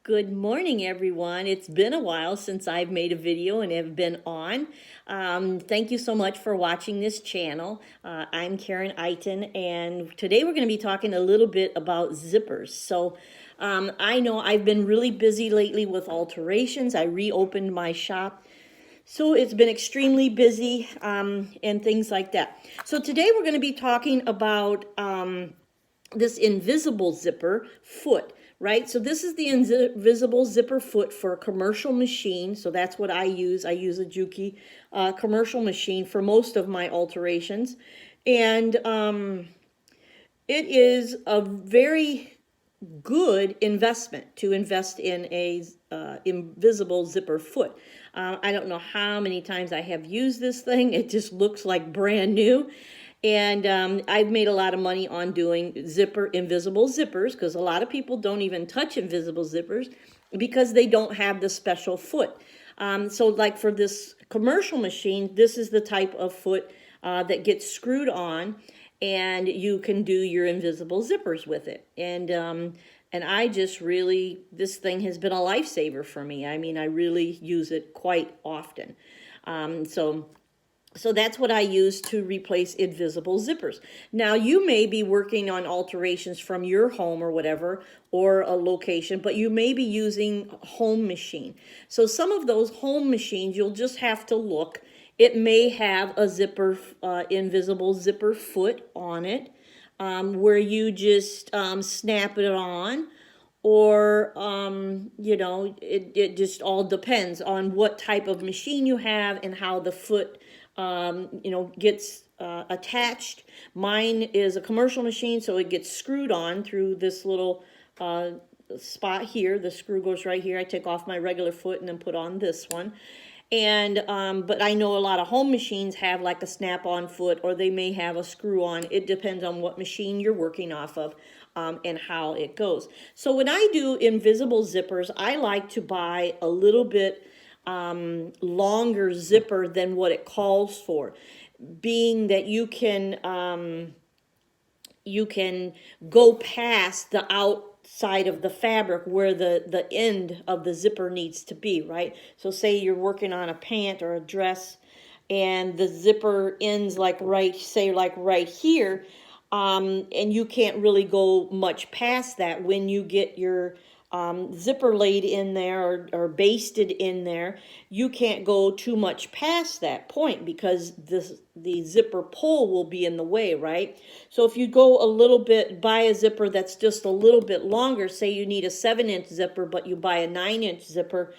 Good morning, everyone. It's been a while since I've made a video and have been on. Thank you so much for watching this channel. I'm Karen Eiton, and today we're going to be talking a little bit about zippers. I know I've been really busy lately with alterations. I reopened my shop, so it's been extremely busy and things like that. So today we're going to be talking about this invisible zipper foot, right? So this is the invisible zipper foot for a commercial machine. So that's what I use. I use a Juki commercial machine for most of my alterations. And it is a very good investment to invest in a invisible zipper foot. I don't know how many times I have used this thing. It just looks like brand new. And I've made a lot of money on doing invisible zippers, because a lot of people don't even touch invisible zippers because they don't have the special foot. So like for this commercial machine, this is the type of foot that gets screwed on, and you can do your invisible zippers with it. And I just really, this thing has been a lifesaver for me. I mean, I really use it quite often. So that's what I use to replace invisible zippers. Now, you may be working on alterations from your home or whatever, or a location, but you may be using a home machine. So some of those home machines, you'll just have to look. It may have a zipper, invisible zipper foot on it, where you just snap it on. Or, it just all depends on what type of machine you have and how the foot gets attached. Mine is a commercial machine, so it gets screwed on through this little spot here. The screw goes right here. I take off my regular foot and then put on this one. And but I know a lot of home machines have like a snap-on foot, or they may have a screw-on. It depends on what machine you're working off of and how it goes. So when I do invisible zippers, I like to buy a little bit longer zipper than what it calls for, being that you can go past the outside of the fabric where the end of the zipper needs to be, right? So say you're working on a pant or a dress, and the zipper ends like right here, and you can't really go much past that. When you get your zipper laid in there or basted in there, you can't go too much past that point because the zipper pull will be in the way, right? So if you go a little bit, buy a zipper that's just a little bit longer, say you need a 7-inch zipper, but you buy a 9-inch zipper,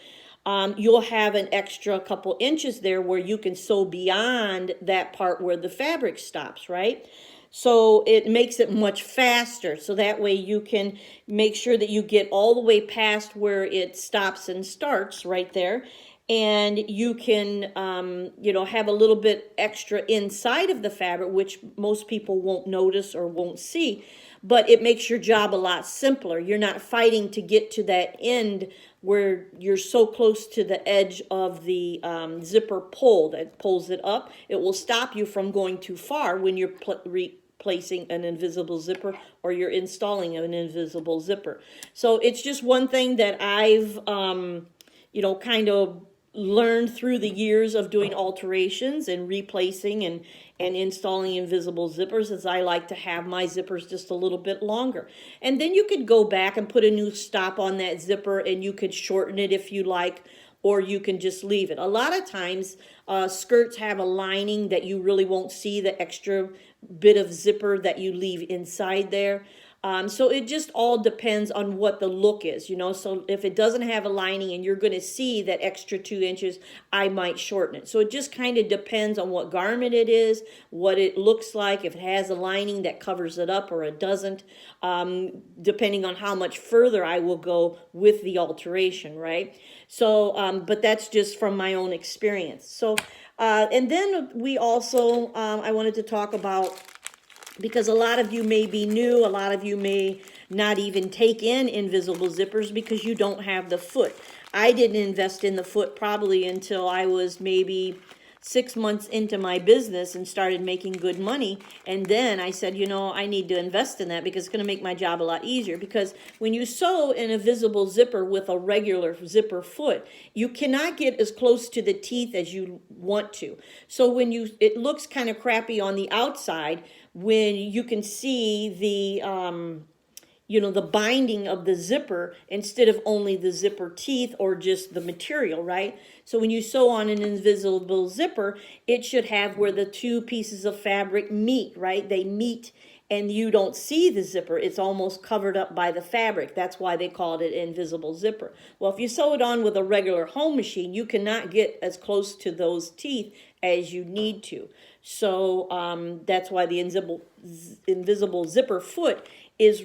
you'll have an extra couple inches there where you can sew beyond that part where the fabric stops, right? So it makes it much faster. So that way you can make sure that you get all the way past where it stops and starts right there. And you can, have a little bit extra inside of the fabric, which most people won't notice or won't see. But it makes your job a lot simpler. You're not fighting to get to that end where you're so close to the edge of the zipper pull that pulls it up. It will stop you from going too far when you're replacing an invisible zipper or you're installing an invisible zipper. So it's just one thing that I've, kind of learned through the years of doing alterations and replacing and installing invisible zippers, as I like to have my zippers just a little bit longer. And then you could go back and put a new stop on that zipper, and you could shorten it if you like, or you can just leave it. A lot of times skirts have a lining that you really won't see the extra bit of zipper that you leave inside there. So it just all depends on what the look is, So if it doesn't have a lining and you're going to see that extra 2 inches, I might shorten it. So it just kind of depends on what garment it is, what it looks like, if it has a lining that covers it up or it doesn't, depending on how much further I will go with the alteration, right? So, but that's just from my own experience. So, and then we also, I wanted to talk about, because a lot of you may be new, a lot of you may not even take in invisible zippers because you don't have the foot. I didn't invest in the foot probably until I was maybe 6 months into my business and started making good money. And then I said, I need to invest in that because it's going to make my job a lot easier. Because when you sew in a visible zipper with a regular zipper foot, you cannot get as close to the teeth as you want to. So it looks kind of crappy on the outside when you can see the binding of the zipper instead of only the zipper teeth or just the material, right? So when you sew on an invisible zipper, it should have where the two pieces of fabric meet, right? They meet and you don't see the zipper. It's almost covered up by the fabric. That's why they called it invisible zipper. Well, if you sew it on with a regular home machine, you cannot get as close to those teeth as you need to. So that's why the invisible zipper foot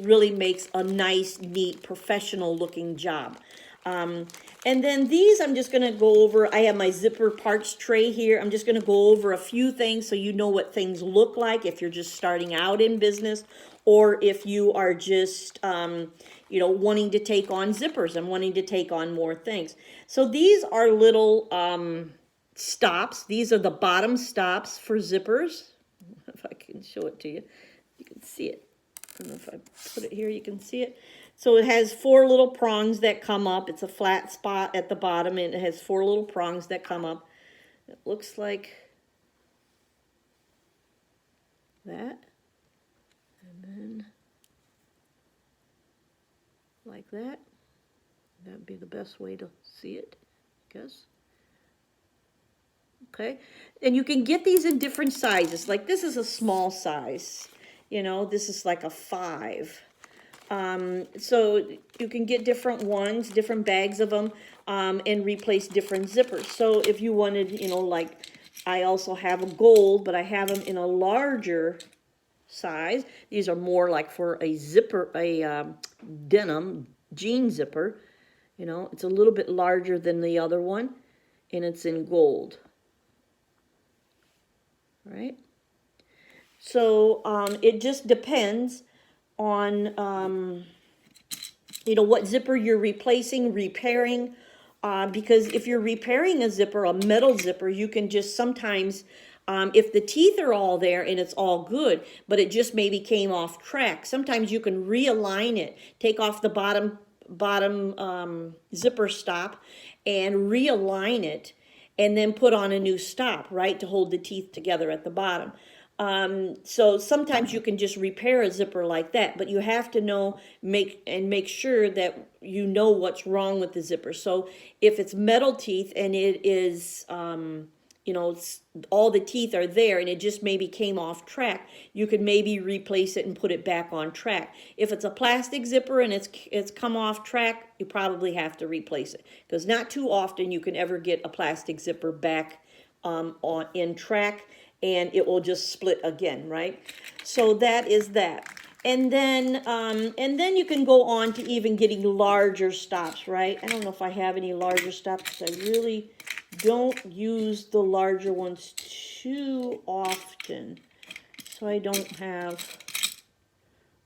really makes a nice, neat, professional looking job. And then these I'm just going to go over. I have my zipper parts tray here. I'm just going to go over a few things so you know what things look like if you're just starting out in business, or if you are just wanting to take on zippers and wanting to take on more things. So these are little stops. These are the bottom stops for zippers. If I can show it to you, you can see it. I don't know if I put it here, you can see it. So it has 4 little prongs that come up. It's a flat spot at the bottom, and it has 4 little prongs that come up. It looks like that. And then like that. That would be the best way to see it, I guess. Okay. And you can get these in different sizes. Like this is a small size. This is like a 5. So you can get different ones, different bags of them, and replace different zippers. So if you wanted, like I also have a gold, but I have them in a larger size. These are more like for a zipper, a denim jean zipper. It's a little bit larger than the other one, and it's in gold. Right? So it just depends on, what zipper you're replacing, repairing. Because if you're repairing a zipper, a metal zipper, you can just sometimes, if the teeth are all there and it's all good, but it just maybe came off track, sometimes you can realign it, take off the bottom zipper stop and realign it, and then put on a new stop, right, to hold the teeth together at the bottom. So sometimes you can just repair a zipper like that, but you have to make sure that you know what's wrong with the zipper. So if it's metal teeth and it is, all the teeth are there and it just maybe came off track, you could maybe replace it and put it back on track. If it's a plastic zipper and it's come off track, you probably have to replace it, because not too often you can ever get a plastic zipper back in track, and it will just split again, right? So that is that. And then you can go on to even getting larger stops, right? I don't know if I have any larger stops, because I really don't use the larger ones too often. So I don't have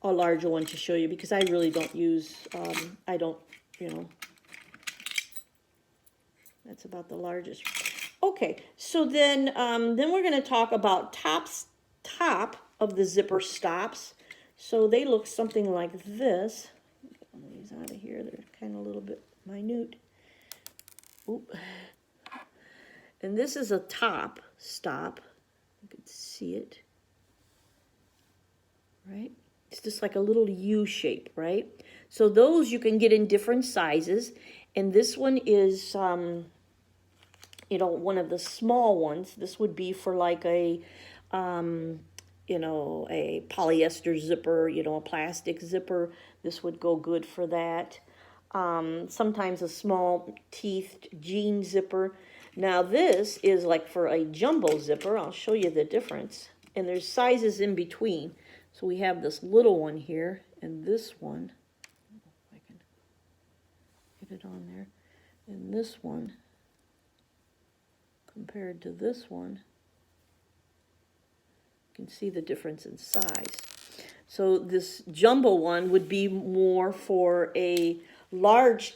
a larger one to show you, because I really don't use, that's about the largest. Okay, so then we're going to talk about top of the zipper stops. So they look something like this. Get one of these out of here. They're kind of a little bit minute. Oop. And this is a top stop. You can see it. Right? It's just like a little U shape, right? So those you can get in different sizes. And this one is, one of the small ones. This would be for like a polyester zipper, a plastic zipper. This would go good for that. Sometimes a small teethed jean zipper. Now this is like for a jumbo zipper. I'll show you the difference. And there's sizes in between. So we have this little one here and this one. I don't know if I can get it on there. And this one compared to this one. You can see the difference in size. So this jumbo one would be more for a large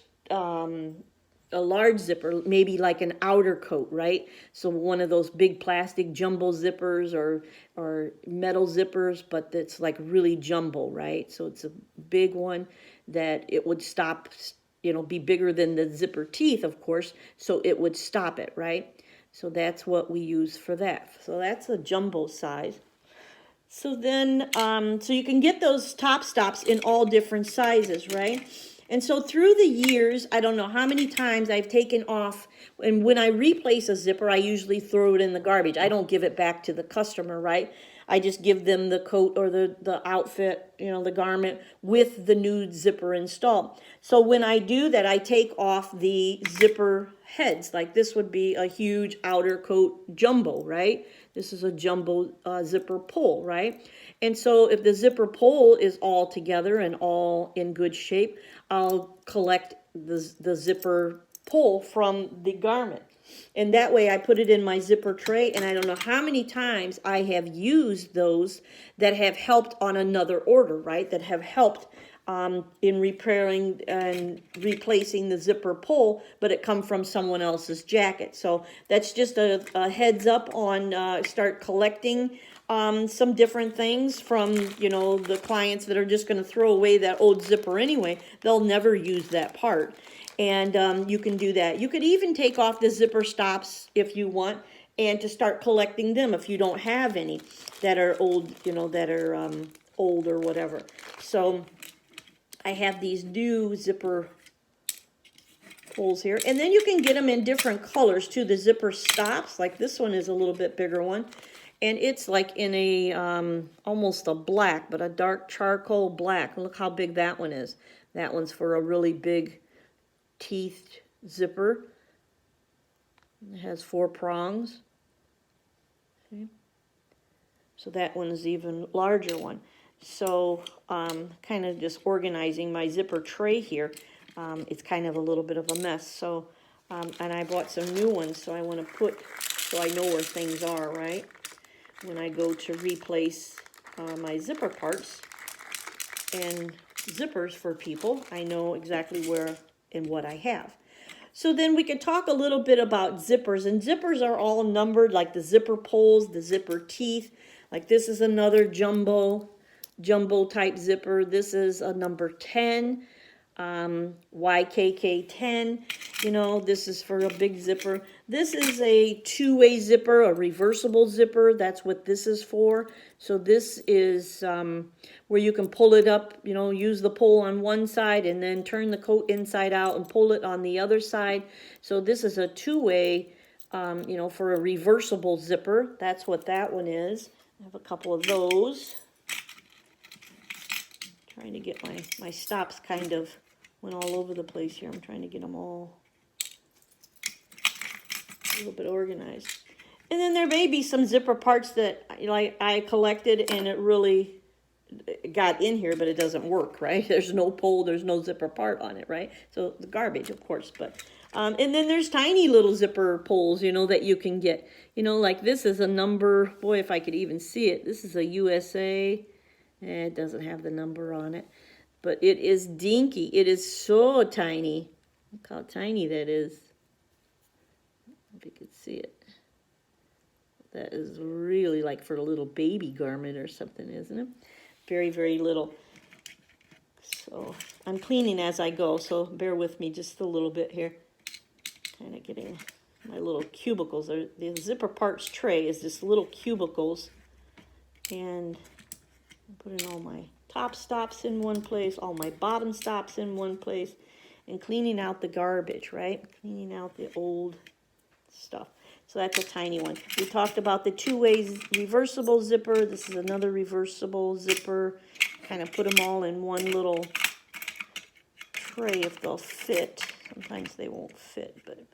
a large zipper, maybe like an outer coat, right? So one of those big plastic jumbo zippers or metal zippers, but that's like really jumbo, right? So it's a big one that it would stop, you know, be bigger than the zipper teeth, of course, so it would stop it, right? So that's what we use for that. So that's a jumbo size. So then, so you can get those top stops in all different sizes, right? And so through the years, I don't know how many times I've taken off, and when I replace a zipper, I usually throw it in the garbage. I don't give it back to the customer, right? I just give them the coat or the outfit, you know, the garment with the new zipper installed. So when I do that, I take off the zipper heads. Like this would be a huge outer coat jumbo, right? This is a jumbo zipper pull, right? And so if the zipper pull is all together and all in good shape, I'll collect the zipper pull from the garment. And that way I put it in my zipper tray, and I don't know how many times I have used those that have helped on another order, right? That have helped in repairing and replacing the zipper pull, but it come from someone else's jacket. So that's just a heads up on start collecting some different things from, you know, the clients that are just going to throw away that old zipper anyway. They'll never use that part. And you can do that. You could even take off the zipper stops if you want, and to start collecting them if you don't have any that are old, you know, that are old or whatever. So I have these new zipper pulls here. And then you can get them in different colors too. The zipper stops, like this one is a little bit bigger one. And it's like in a, almost a black, but a dark charcoal black. Look how big that one is. That one's for a really big teeth zipper. It has 4 prongs. See? So that one is even larger one. So kind of just organizing my zipper tray here. It's kind of a little bit of a mess. So, and I bought some new ones, so I want to put, so I know where things are, right? When I go to replace my zipper parts and zippers for people, I know exactly where and what I have. So then we can talk a little bit about zippers, and zippers are all numbered, like the zipper pulls, the zipper teeth. Like this is another jumbo type zipper. This is a number 10, YKK 10. You know, this is for a big zipper. This is a two-way zipper, a reversible zipper. That's what this is for. So this is where you can pull it up, you know, use the pull on one side and then turn the coat inside out and pull it on the other side. So this is a two-way, you know, for a reversible zipper. That's what that one is. I have a couple of those. Trying to get my stops kind of went all over the place here. I'm trying to get them all a little bit organized. And then there may be some zipper parts that I collected and it really got in here, but it doesn't work, right? There's no pull, there's no zipper part on it, right? So the garbage, of course. But and then there's tiny little zipper pulls, you know, that you can get. You know, like this is a number, boy, if I could even see it. This is a USA. It doesn't have the number on it, but it is dinky. It is so tiny. Look how tiny that is. If you could see it. That is really like for a little baby garment or something, isn't it? Very, very little. So I'm cleaning as I go, so bear with me just a little bit here. Kind of getting my little cubicles. The zipper parts tray is just little cubicles. And I'm putting all my top stops in one place, all my bottom stops in one place, and cleaning out the garbage, right? Cleaning out the old stuff. So that's a tiny one. We talked about the two-way reversible zipper. This is another reversible zipper. Kind of put them all in one little tray if they'll fit. Sometimes they won't fit, but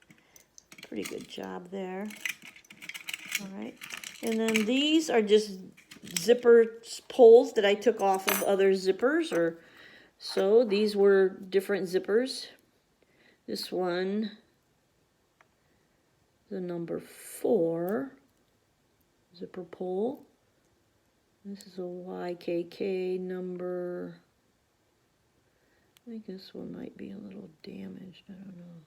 pretty good job there. All right. And then these are just zipper pulls that I took off of other zippers, or so these were different zippers. This one, the number 4 zipper pull. This is a YKK number. I think this one might be a little damaged. I don't know.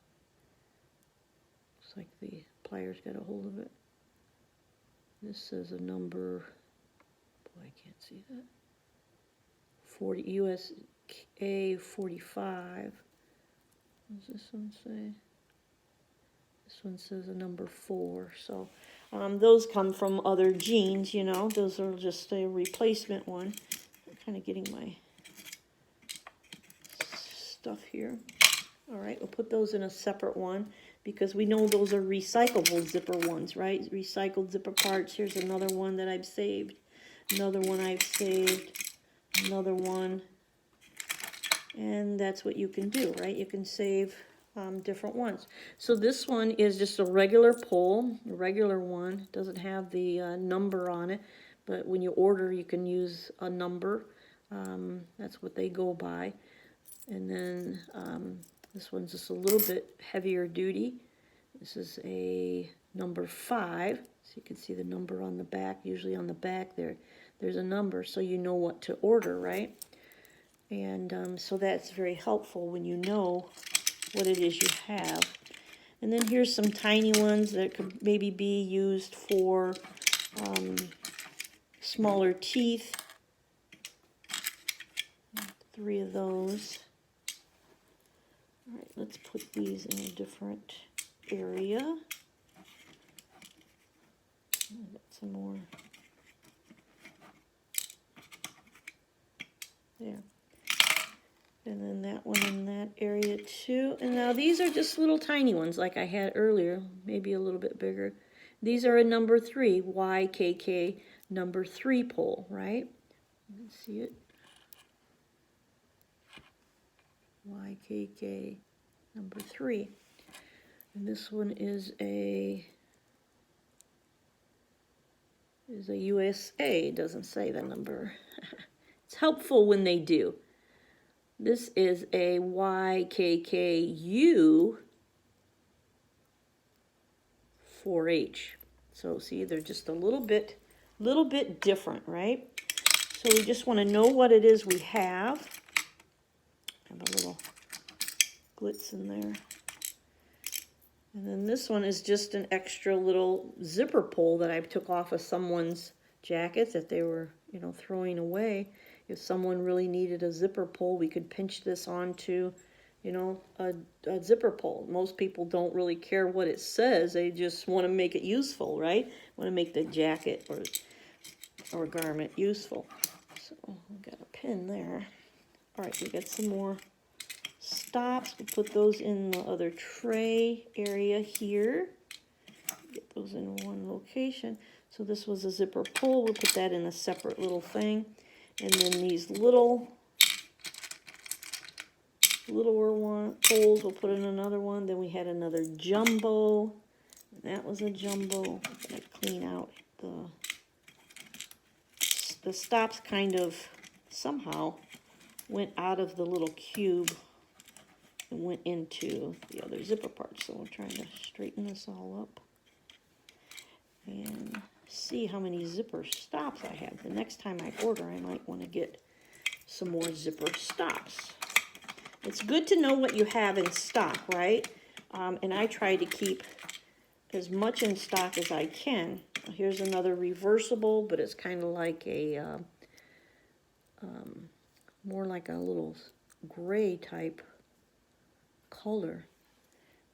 Looks like the pliers got a hold of it. This says a number, boy, I can't see that. 40 USA 45. What does this one say? This one says a number 4. So those come from other jeans, you know. Those are just a replacement one. I'm kind of getting my stuff here. All right, we'll put those in a separate one because we know those are recyclable zipper ones, right? Recycled zipper parts. Here's another one that I've saved. Another one I've saved. Another one. And that's what you can do, right? You can save different ones. So this one is just a regular pull, a regular one. It doesn't have the number on it, but when you order, you can use a number. That's what they go by. And then this one's just a little bit heavier duty. This is a number 5. So you can see the number on the back. Usually on the back there's a number, so you know what to order, right? And so that's very helpful when you know what it is you have. And then here's some tiny ones that could maybe be used for smaller teeth. 3 of those. All right, let's put these in a different area. I've got some more. There. And then that one in that area too. And now these are just little tiny ones like I had earlier, maybe a little bit bigger. These are a number 3, YKK number 3 pole, right? You can see it. YKK number 3. And this one is a USA. It doesn't say the number. It's helpful when they do. This is a YKKU 4H. So see, they're just a little bit different, right? So we just want to know what it is we have. Have a little glitz in there. And then this one is just an extra little zipper pull that I took off of someone's jackets that they were, you know, throwing away. If someone really needed a zipper pull, we could pinch this onto, you know, a zipper pull. Most people don't really care what it says. They just want to make it useful, right? Want to make the jacket or garment useful. So we've got a pin there. All right, we got some more stops. We'll put those in the other tray area here. Get those in one location. So this was a zipper pull. We'll put that in a separate little thing. And then these littler one pulls, we'll put in another one. Then we had another jumbo. And that was a jumbo. I'm going to clean out the stops kind of somehow went out of the little cube and went into the other zipper parts. So we're trying to straighten this all up and see how many zipper stops I have. The next time I order, I might want to get some more zipper stops. It's good to know what you have in stock, right? And I try to keep as much in stock as I can. Here's another reversible, but it's kind of like a more like a little gray type color.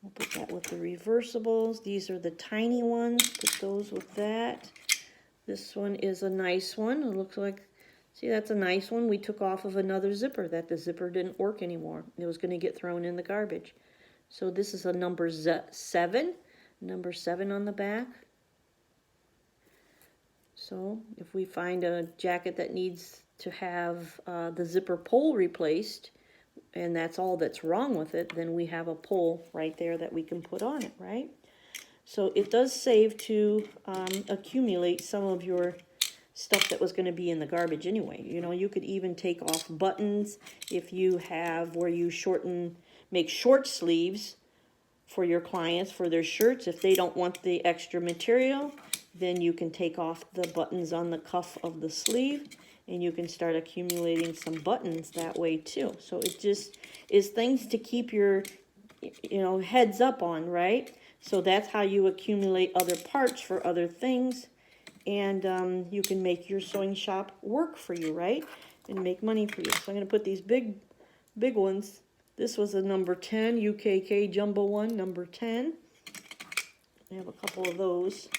We'll put that with the reversibles. These are the tiny ones. Put those with that. This one is a nice one. It looks like, see, that's a nice one. We took off of another zipper that the zipper didn't work anymore. It was going to get thrown in the garbage. So this is a number 7. Number 7 on the back. So if we find a jacket that needs to have the zipper pull replaced, and that's all that's wrong with it, then we have a pull right there that we can put on it, right? So it does save to accumulate some of your stuff that was going to be in the garbage anyway. You know, you could even take off buttons if you have where you make short sleeves for your clients for their shirts. If they don't want the extra material, then you can take off the buttons on the cuff of the sleeve, and you can start accumulating some buttons that way too. So it just is things to keep your, you know, heads up on, right? So that's how you accumulate other parts for other things. And you can make your sewing shop work for you, right? And make money for you. So I'm going to put these big ones. This was a number 10, UKK Jumbo one, number 10. I have a couple of those.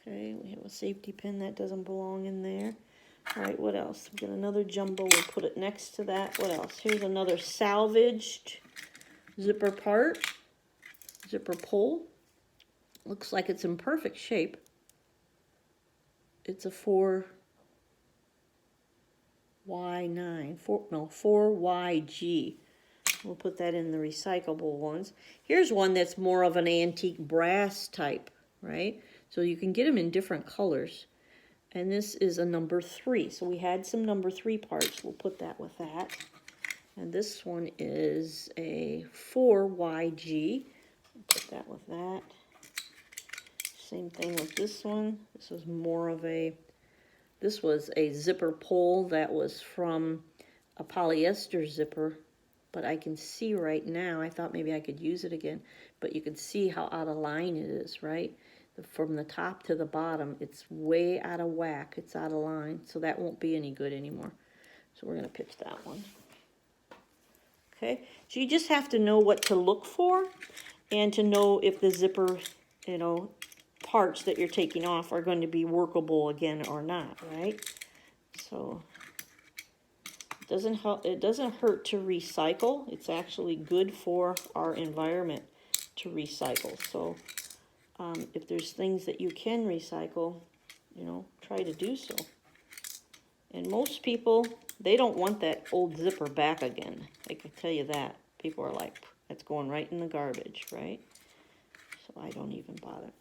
Okay, we have a safety pin that doesn't belong in there. All right, what else? We got another jumbo. We'll put it next to that. What else? Here's another salvaged zipper part, zipper pull. Looks like it's in perfect shape. It's a 4Y9, 4YG. We'll put that in the recyclable ones. Here's one that's more of an antique brass type, right? So you can get them in different colors. And this is a number 3. So we had some number 3 parts. We'll put that with that. And this one is a 4YG. We'll put that with that. Same thing with this one. This was more of a, this was a zipper pull that was from a polyester zipper. But I can see right now, I thought maybe I could use it again, but you can see how out of line it is, right? From the top to the bottom, it's way out of whack. It's out of line, so that won't be any good anymore. So we're going to pitch that one. Okay, so you just have to know what to look for and to know if the zipper, you know, parts that you're taking off are going to be workable again or not, right? So it doesn't hurt to recycle. It's actually good for our environment to recycle. So if there's things that you can recycle, you know, try to do so. And most people, they don't want that old zipper back again. I can tell you that. People are like, that's going right in the garbage, right? So I don't even bother.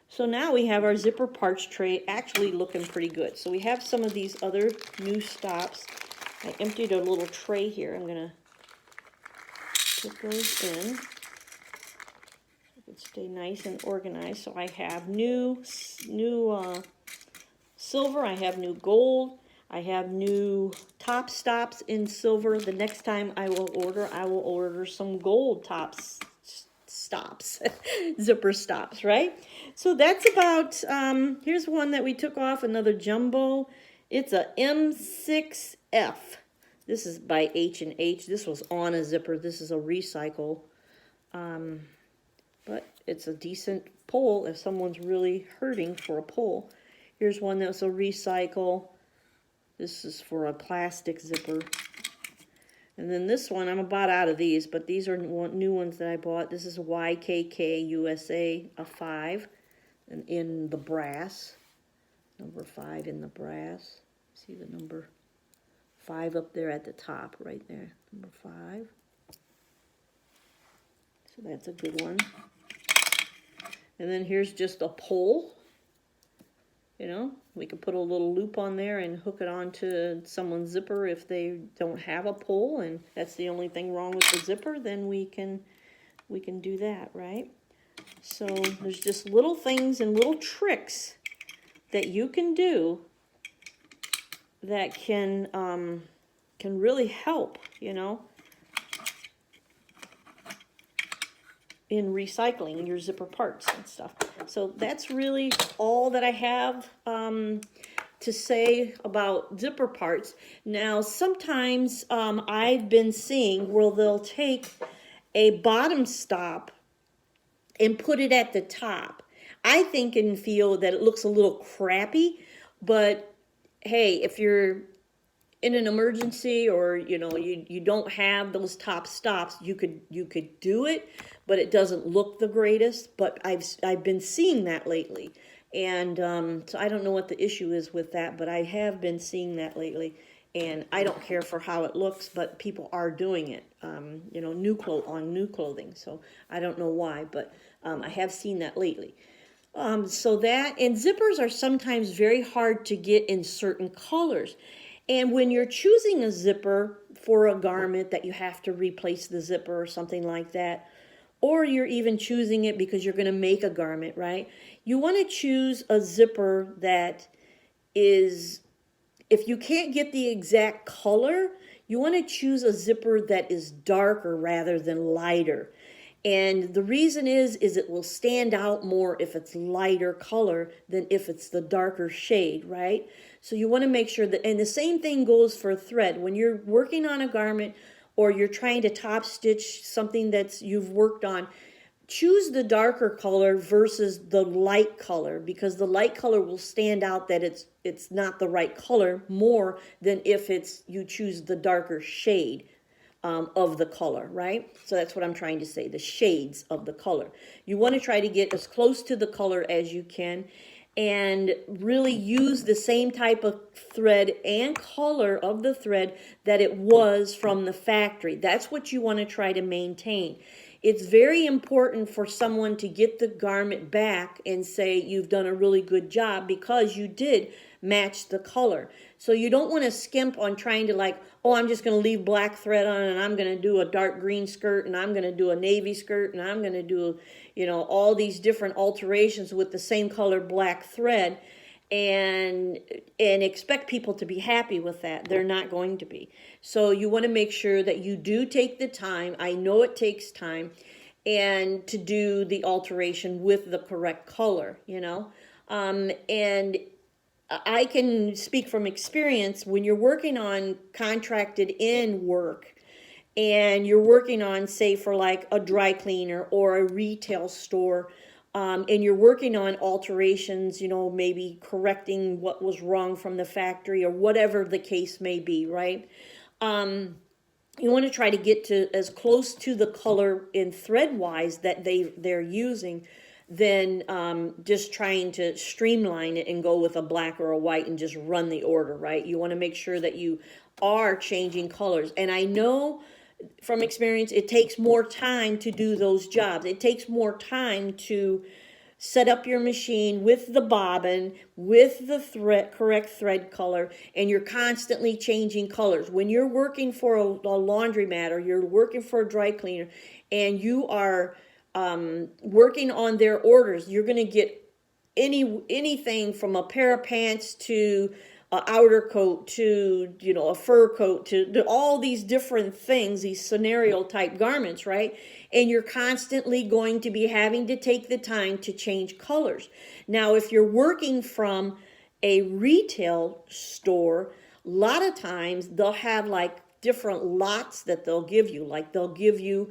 So now we have our zipper parts tray actually looking pretty good. So we have some of these other new stops. I emptied a little tray here. I'm going to put those in. So it stay nice and organized. So I have new silver. I have new gold. I have new top stops in silver. The next time I will order some gold stops, zipper stops, right? So that's about, here's one that we took off, another jumbo. It's a M6F. This is by H&H. This was on a zipper. This is a recycle. But it's a decent pull if someone's really hurting for a pull. Here's one that's a recycle. This is for a plastic zipper. And then this one, I'm about out of these, but these are new ones that I bought. This is YKK USA, a 5, and in the brass. Number 5 in the brass. See the number 5 up there at the top, right there. Number 5. So that's a good one. And then here's just a pole. You know, we could put a little loop on there and hook it onto someone's zipper if they don't have a pole, and that's the only thing wrong with the zipper, then we can do that, right? So there's just little things and little tricks that you can do that can really help, you know, in recycling your zipper parts and stuff. So that's really all that I have to say about zipper parts. Now, sometimes I've been seeing where they'll take a bottom stop and put it at the top. I think and feel that it looks a little crappy, but hey, if you're in an emergency or you know you don't have those top stops, you could do it, but it doesn't look the greatest. But I've been seeing that lately, and so I don't know what the issue is with that, but I have been seeing that lately, and I don't care for how it looks, but people are doing it, you know, on new clothing. So I don't know why, but I have seen that lately. So that, and zippers are sometimes very hard to get in certain colors. And when you're choosing a zipper for a garment that you have to replace the zipper or something like that, or you're even choosing it because you're going to make a garment, right? You want to choose a zipper that is, if you can't get the exact color, you want to choose a zipper that is darker rather than lighter. And the reason is it will stand out more if it's lighter color than if it's the darker shade, right? So you want to make sure that, and the same thing goes for thread. When you're working on a garment or you're trying to top stitch something that's you've worked on, choose the darker color versus the light color, because the light color will stand out that it's not the right color more than if it's you choose the darker shade of the color, right? So that's what I'm trying to say, the shades of the color. You want to try to get as close to the color as you can and really use the same type of thread and color of the thread that it was from the factory. That's what you want to try to maintain. It's very important for someone to get the garment back and say you've done a really good job because you did match the color. So you don't want to skimp on trying to like, oh, I'm just going to leave black thread on and I'm going to do a dark green skirt and I'm going to do a navy skirt and I'm going to do, you know, all these different alterations with the same color black thread and expect people to be happy with that. They're not going to be. So you want to make sure that you do take the time. I know it takes time, and to do the alteration with the correct color, you know. And I can speak from experience when you're working on contracted in work and you're working on, say, for like a dry cleaner or a retail store, and you're working on alterations, you know, maybe correcting what was wrong from the factory or whatever the case may be, right? You want to try to get to as close to the color in thread wise that they're using than just trying to streamline it and go with a black or a white and just run the order, right? You want to make sure that you are changing colors. And I know from experience, it takes more time to do those jobs. It takes more time to set up your machine with the bobbin, with the correct thread color, and you're constantly changing colors. When you're working for a laundromat or you're working for a dry cleaner and you are working on their orders, you're going to get anything from a pair of pants to an outer coat to, you know, a fur coat to all these different things, these scenario type garments, right? And you're constantly going to be having to take the time to change colors. Now, if you're working from a retail store, a lot of times they'll have like different lots that they'll give you. Like they'll give you,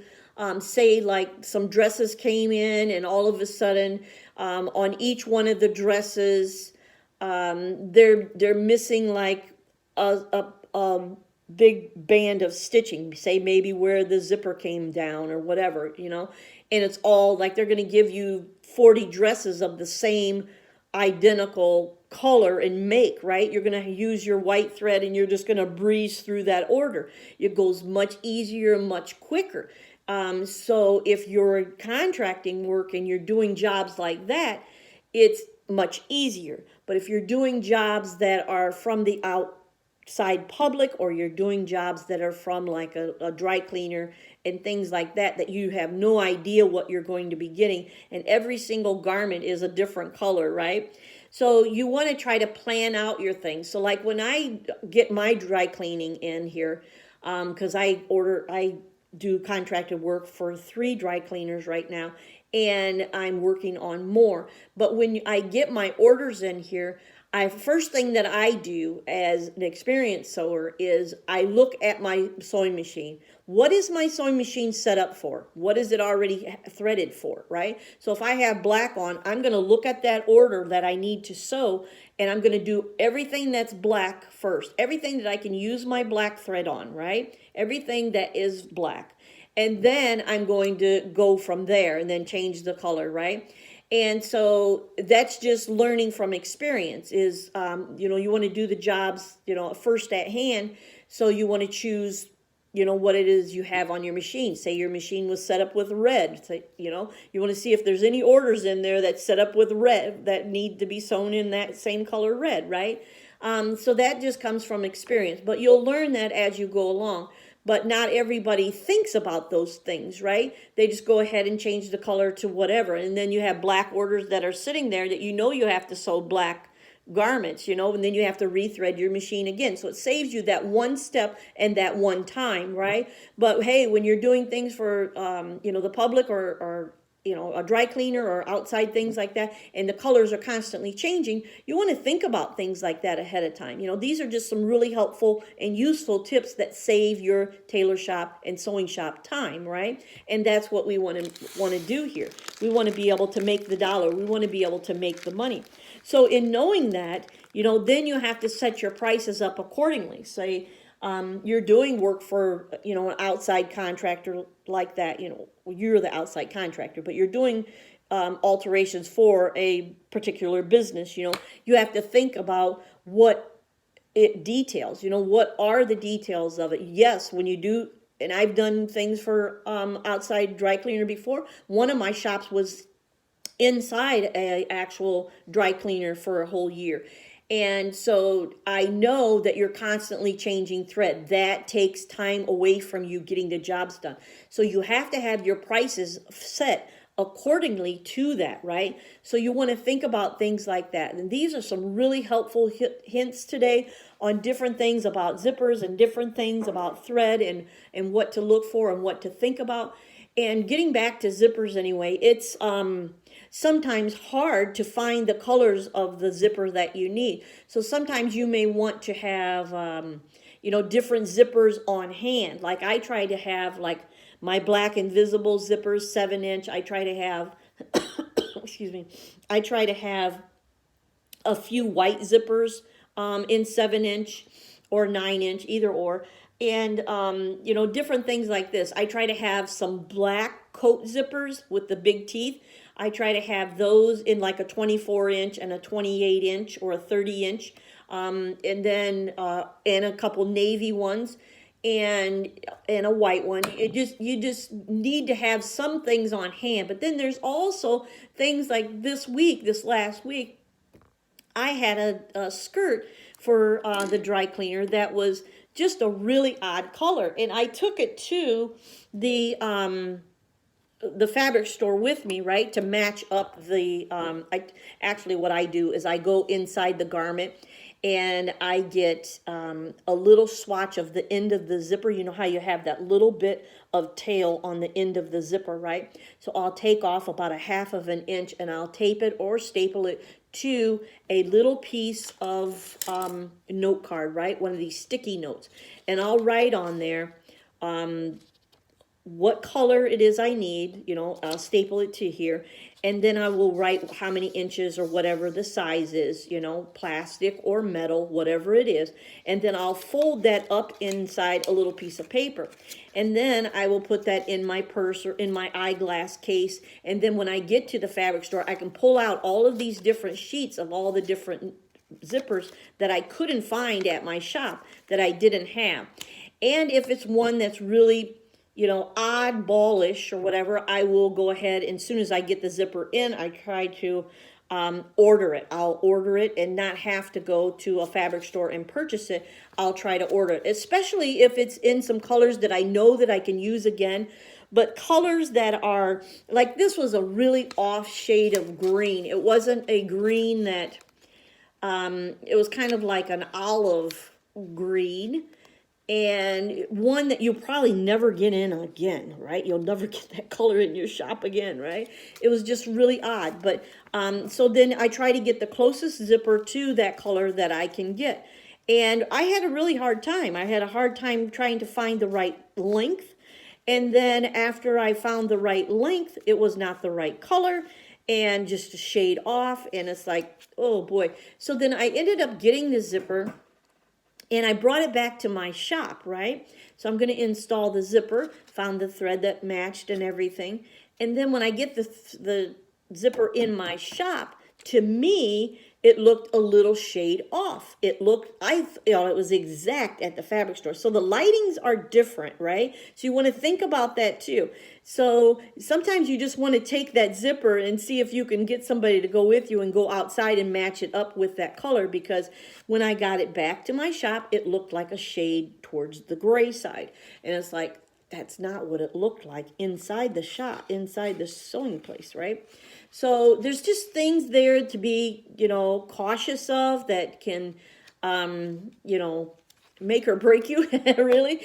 say like some dresses came in and all of a sudden on each one of the dresses, they're missing like a big band of stitching, say maybe where the zipper came down or whatever, you know, and it's all like they're going to give you 40 dresses of the same identical color and make, right? You're going to use your white thread and you're just going to breeze through that order. It goes much easier, much quicker. So if you're contracting work and you're doing jobs like that, it's much easier. But if you're doing jobs that are from the outside public, or you're doing jobs that are from like a dry cleaner and things like that, that you have no idea what you're going to be getting, and every single garment is a different color, right? So you want to try to plan out your things. So like when I get my dry cleaning in here, because I do contracted work for 3 dry cleaners right now, and I'm working on more. But when I get my orders in here, first thing that I do as an experienced sewer is I look at my sewing machine. What is my sewing machine set up for? What is it already threaded for, right? So if I have black on, I'm going to look at that order that I need to sew, and I'm going to do everything that's black first. Everything that I can use my black thread on, right? Everything that is black. And then I'm going to go from there and then change the color, right? And so that's just learning from experience is, you know, you want to do the jobs, you know, first at hand. So you want to choose, you know, what it is you have on your machine. Say your machine was set up with red. So, you know, you want to see if there's any orders in there that's set up with red that need to be sewn in that same color red, right? So that just comes from experience. But you'll learn that as you go along. But not everybody thinks about those things, right? They just go ahead and change the color to whatever. And then you have black orders that are sitting there that you know you have to sew black garments, you know, and then you have to rethread your machine again. So it saves you that one step and that one time, right? But hey, when you're doing things for, you know, the public or you know, a dry cleaner or outside things like that, and the colors are constantly changing, you want to think about things like that ahead of time. You know, these are just some really helpful and useful tips that save your tailor shop and sewing shop time, right? And that's what we want to do here. We want to be able to make the dollar. We want to be able to make the money. So in knowing that, you know, then you have to set your prices up accordingly. Say, you're doing work for, you know, an outside contractor like that, you know, you're the outside contractor, but you're doing alterations for a particular business, you know, you have to think about what it details, you know, what are the details of it. Yes, when you do, and I've done things for outside dry cleaner before. One of my shops was inside a actual dry cleaner for a whole year. And so I know that you're constantly changing thread. That takes time away from you getting the jobs done. So you have to have your prices set accordingly to that, right? So you want to think about things like that. And these are some really helpful hints today on different things about zippers and different things about thread and what to look for and what to think about. And getting back to zippers anyway, it's sometimes hard to find the colors of the zipper that you need. So sometimes you may want to have, you know, different zippers on hand. Like I try to have like my black invisible zippers, 7-inch. I try to have, excuse me, I try to have a few white zippers in 7-inch or 9-inch, either or. And, you know, different things like this. I try to have some black coat zippers with the big teeth. I try to have those in like a 24-inch and a 28-inch or a 30-inch. And then, and a couple navy ones and a white one. You just need to have some things on hand. But then there's also things like this last week, I had a skirt for the dry cleaner that was just a really odd color, and I took it to the fabric store with me, right, to match up the actually what I do is I go inside the garment and I get a little swatch of the end of the zipper. You know how you have that little bit of tail on the end of the zipper, right? So I'll take off about 1/2 inch and I'll tape it or staple it to a little piece of note card, right? One of these sticky notes. And I'll write on there what color it is I need, you know, I'll staple it to here, and then I will write how many inches or whatever the size is, you know, plastic or metal, whatever it is, and then I'll fold that up inside a little piece of paper, and then I will put that in my purse or in my eyeglass case, and then when I get to the fabric store, I can pull out all of these different sheets of all the different zippers that I couldn't find at my shop that I didn't have. And if it's one that's really, you know, oddballish or whatever, I will go ahead and as soon as I get the zipper in, I try to order it. I'll order it and not have to go to a fabric store and purchase it. I'll try to order it, especially if it's in some colors that I know that I can use again. But colors that are, like this was a really off shade of green. It wasn't a green that, it was kind of like an olive green. And one that you'll probably never get in again, right? You'll never get that color in your shop again, right? It was just really odd. But so then I try to get the closest zipper to that color that I can get. And I had a really hard time. I had a hard time trying to find the right length. And then after I found the right length, it was not the right color and just a shade off. And it's like, oh boy. So then I ended up getting the zipper. And I brought it back to my shop, right? So I'm going to install the zipper, found the thread that matched and everything. And then when I get the zipper in my shop, to me, it looked a little shade off. It looked, you know, it was exact at the fabric store. So the lightings are different, right? So you want to think about that too. So sometimes you just want to take that zipper and see if you can get somebody to go with you and go outside and match it up with that color, because when I got it back to my shop, it looked like a shade towards the gray side. And it's like, that's not what it looked like inside the shop, inside the sewing place, right? So there's just things there to be, cautious of that can, make or break you, really,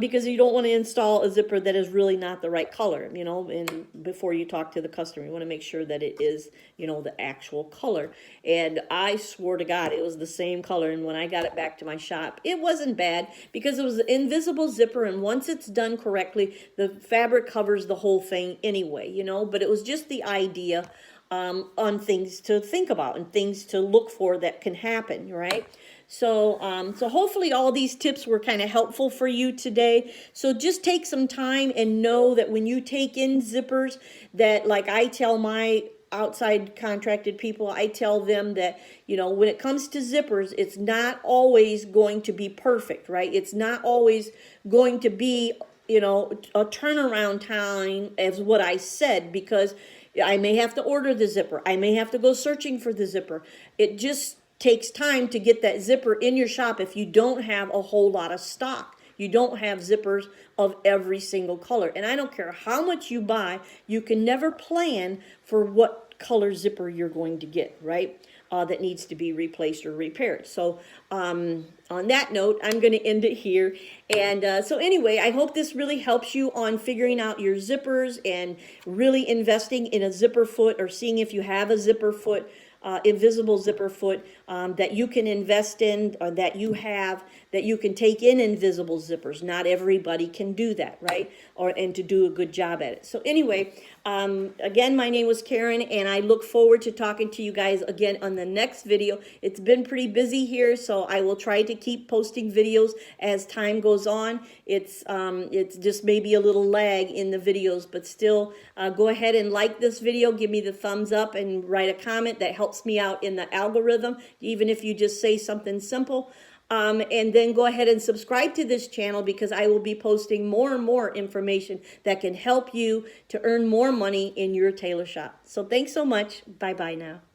because you don't want to install a zipper that is really not the right color, and before you talk to the customer, you want to make sure that it is, the actual color. And I swore to God it was the same color, and when I got it back to my shop, it wasn't bad because it was an invisible zipper, and once it's done correctly, the fabric covers the whole thing anyway, but it was just the idea on things to think about and things to look for that can happen, right? So, so hopefully all these tips were kind of helpful for you today. So just take some time and know that when you take in zippers, that like I tell my outside contracted people, I tell them that, when it comes to zippers, it's not always going to be perfect, right? It's not always going to be, a turnaround time as what I said, because I may have to order the zipper. I may have to go searching for the zipper. It just takes time to get that zipper in your shop if you don't have a whole lot of stock. You don't have zippers of every single color. And I don't care how much you buy, you can never plan for what color zipper you're going to get, right? That needs to be replaced or repaired. So on that note, I'm going to end it here. And so anyway, I hope this really helps you on figuring out your zippers and really investing in a zipper foot, or seeing if you have a zipper foot, invisible zipper foot that you can invest in, or that you have, that you can take in invisible zippers. Not everybody can do that, right? And to do a good job at it. So anyway, again, my name was Karen, and I look forward to talking to you guys again on the next video. It's been pretty busy here, so I will try to keep posting videos as time goes on. It's just maybe a little lag in the videos, but still, go ahead and like this video, give me the thumbs up, and write a comment. That helps me out in the algorithm, even if you just say something simple. And then go ahead and subscribe to this channel, because I will be posting more and more information that can help you to earn more money in your tailor shop. So thanks so much. Bye-bye now.